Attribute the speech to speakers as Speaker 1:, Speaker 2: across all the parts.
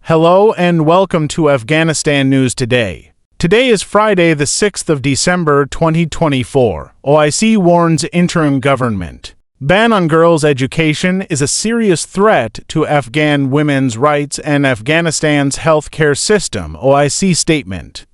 Speaker 1: Hello and welcome to Afghanistan News Today. Today is Friday, the 6th of December, 2024. OIC warns interim government. Ban on girls' education is a serious threat to Afghan women's rights and Afghanistan's healthcare system, OIC statement.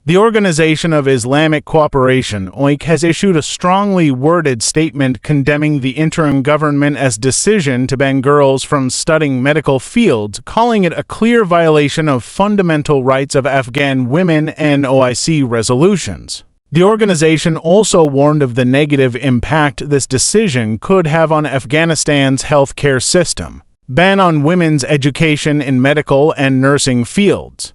Speaker 1: The Organization of Islamic Cooperation, OIC, has issued a strongly worded statement condemning the interim government's decision to ban girls from studying medical fields, calling it a clear violation of fundamental rights of Afghan women and OIC resolutions. The organization also warned of the negative impact this decision could have on Afghanistan's healthcare system. Ban on women's education in medical and nursing fields.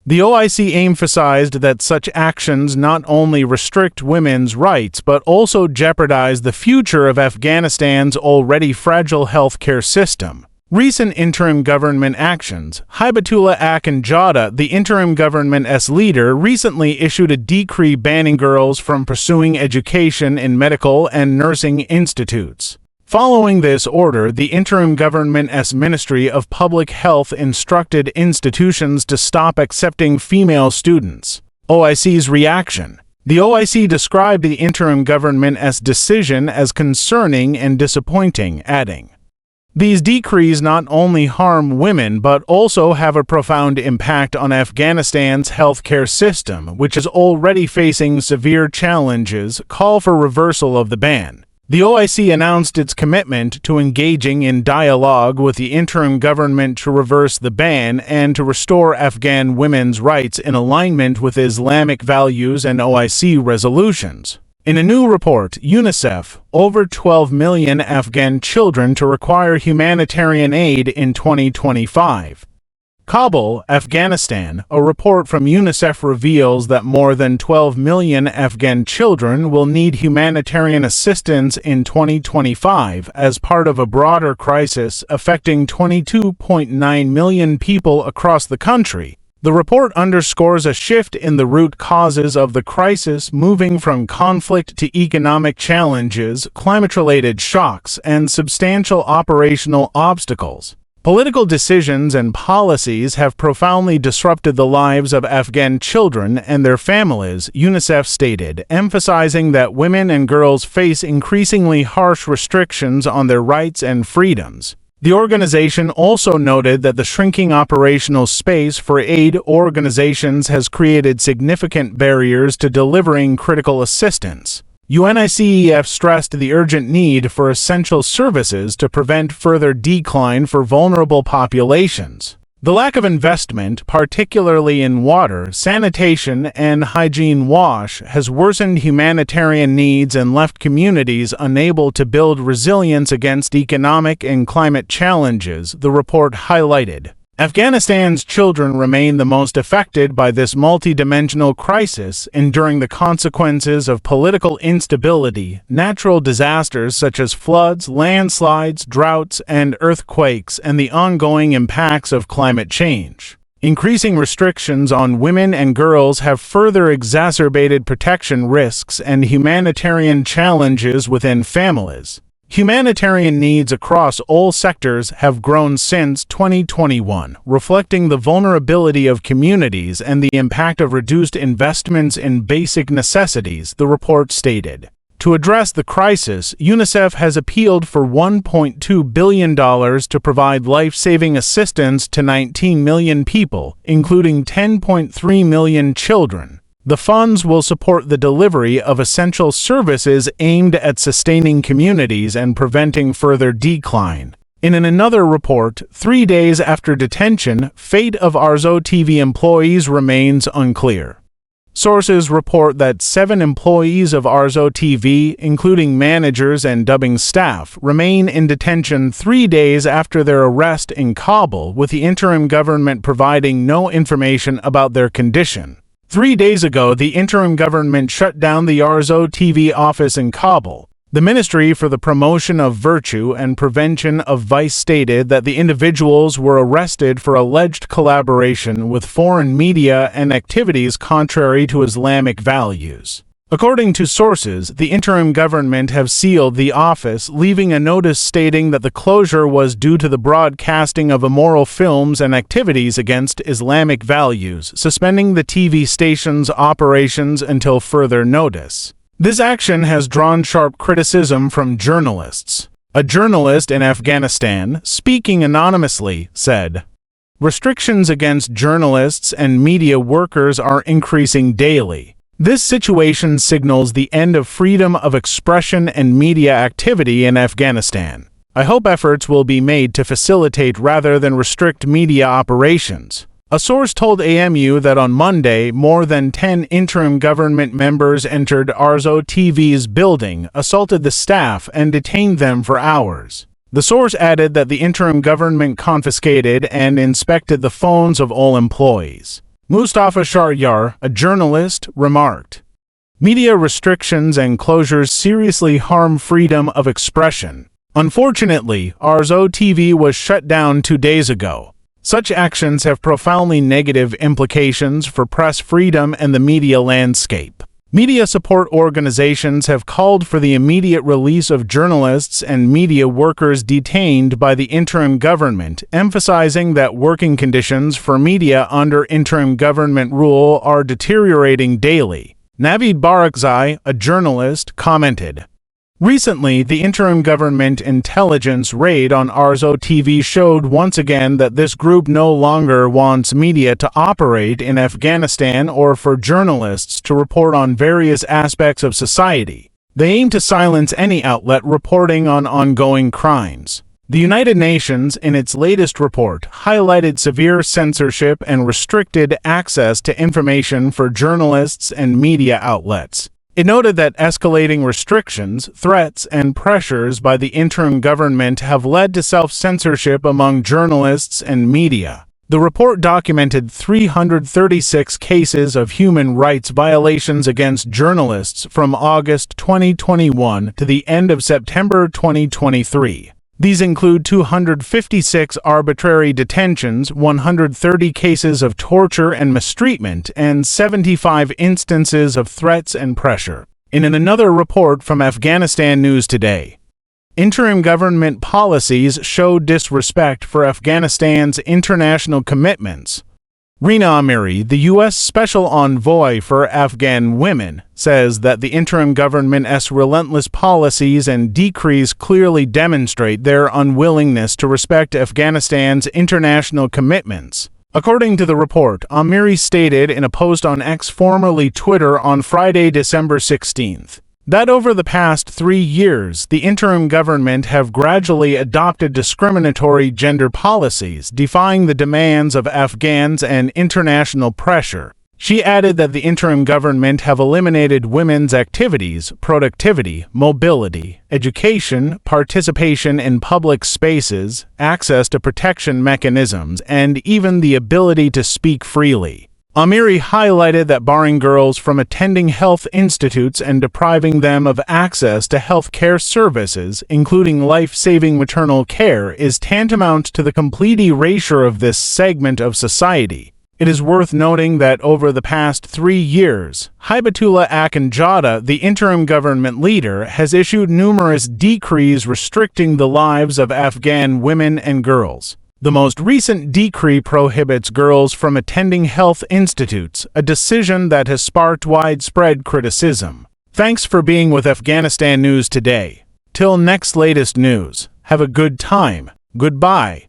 Speaker 1: The OIC emphasized that such actions not only restrict women's rights but also jeopardize the future of Afghanistan's already fragile healthcare system. Recent interim government actions. Hibatullah Akhundzada, the interim government's leader, recently issued a decree banning girls from pursuing education in medical and nursing institutes. Following this order, the interim government's Ministry of Public Health instructed institutions to stop accepting female students. OIC's reaction. The OIC described the interim government's decision as concerning and disappointing, adding, "These decrees not only harm women but also have a profound impact on Afghanistan's healthcare system, which is already facing severe challenges. Call for reversal of the ban." The OIC announced its commitment to engaging in dialogue with the interim government to reverse the ban and to restore Afghan women's rights in alignment with Islamic values and OIC resolutions. In a new report, UNICEF, over 12 million Afghan children to require humanitarian aid in 2025. Kabul, Afghanistan. A report from UNICEF reveals that more than 12 million Afghan children will need humanitarian assistance in 2025 as part of a broader crisis affecting 22.9 million people across the country. The report underscores a shift in the root causes of the crisis, moving from conflict to economic challenges, climate-related shocks, and substantial operational obstacles. Political decisions and policies have profoundly disrupted the lives of Afghan children and their families, UNICEF stated, emphasizing that women and girls face increasingly harsh restrictions on their rights and freedoms. The organization also noted that the shrinking operational space for aid organizations has created significant barriers to delivering critical assistance. UNICEF stressed the urgent need for essential services to prevent further decline for vulnerable populations. The lack of investment, particularly in water, sanitation, and hygiene has worsened humanitarian needs and left communities unable to build resilience against economic and climate challenges, the report highlighted. Afghanistan's children remain the most affected by this multidimensional crisis, enduring the consequences of political instability, natural disasters such as floods, landslides, droughts, and earthquakes, and the ongoing impacts of climate change. Increasing restrictions on women and girls have further exacerbated protection risks and humanitarian challenges within families. Humanitarian needs across all sectors have grown since 2021, reflecting the vulnerability of communities and the impact of reduced investments in basic necessities, the report stated. To address the crisis, UNICEF has appealed for $1.2 billion to provide life-saving assistance to 19 million people, including 10.3 million children. The funds will support the delivery of essential services aimed at sustaining communities and preventing further decline. In another report, 3 days after detention, fate of Arzo TV employees remains unclear. Sources report that 7 employees of Arzo TV, including managers and dubbing staff, remain in detention 3 days after their arrest in Kabul, with the interim government providing no information about their condition. 3 days ago, the interim government shut down the Arzo TV office in Kabul. The Ministry for the Promotion of Virtue and Prevention of Vice stated that the individuals were arrested for alleged collaboration with foreign media and activities contrary to Islamic values. According to sources, the interim government have sealed the office, leaving a notice stating that the closure was due to the broadcasting of immoral films and activities against Islamic values, suspending the TV station's operations until further notice. This action has drawn sharp criticism from journalists. A journalist in Afghanistan, speaking anonymously, said, "Restrictions against journalists and media workers are increasing daily. This situation signals the end of freedom of expression and media activity in Afghanistan. I hope efforts will be made to facilitate rather than restrict media operations." A source told AMU that on Monday, more than 10 interim government members entered Arzo TV's building, assaulted the staff, and detained them for hours. The source added that the interim government confiscated and inspected the phones of all employees. Mustafa Sharyar, a journalist, remarked, "Media restrictions and closures seriously harm freedom of expression. Unfortunately, Arzo TV was shut down 2 days ago. Such actions have profoundly negative implications for press freedom and the media landscape." Media support organizations have called for the immediate release of journalists and media workers detained by the interim government, emphasizing that working conditions for media under interim government rule are deteriorating daily. Navid Barakzai, a journalist, commented, "Recently, the interim government intelligence raid on Arzo TV showed once again that this group no longer wants media to operate in Afghanistan or for journalists to report on various aspects of society. They aim to silence any outlet reporting on ongoing crimes." The United Nations, in its latest report, highlighted severe censorship and restricted access to information for journalists and media outlets. It noted that escalating restrictions, threats, and pressures by the interim government have led to self-censorship among journalists and media. The report documented 336 cases of human rights violations against journalists from August 2021 to the end of September 2023. These include 256 arbitrary detentions, 130 cases of torture and mistreatment, and 75 instances of threats and pressure. In another report from Afghanistan News Today, interim government policies show disrespect for Afghanistan's international commitments. Rina Amiri, the U.S. Special Envoy for Afghan Women, says that the interim government's relentless policies and decrees clearly demonstrate their unwillingness to respect Afghanistan's international commitments. According to the report, Amiri stated in a post on X, formerly Twitter, on Friday, December 16th, that over the past 3 years, the interim government have gradually adopted discriminatory gender policies, defying the demands of Afghans and international pressure. She added that the interim government have eliminated women's activities, productivity, mobility, education, participation in public spaces, access to protection mechanisms, and even the ability to speak freely. Amiri highlighted that barring girls from attending health institutes and depriving them of access to health care services, including life-saving maternal care, is tantamount to the complete erasure of this segment of society. It is worth noting that over the past 3 years, Hibatullah Akhundzada, the interim government leader, has issued numerous decrees restricting the lives of Afghan women and girls. The most recent decree prohibits girls from attending health institutes, a decision that has sparked widespread criticism. Thanks for being with Afghanistan News Today. Till next latest news, have a good time. Goodbye.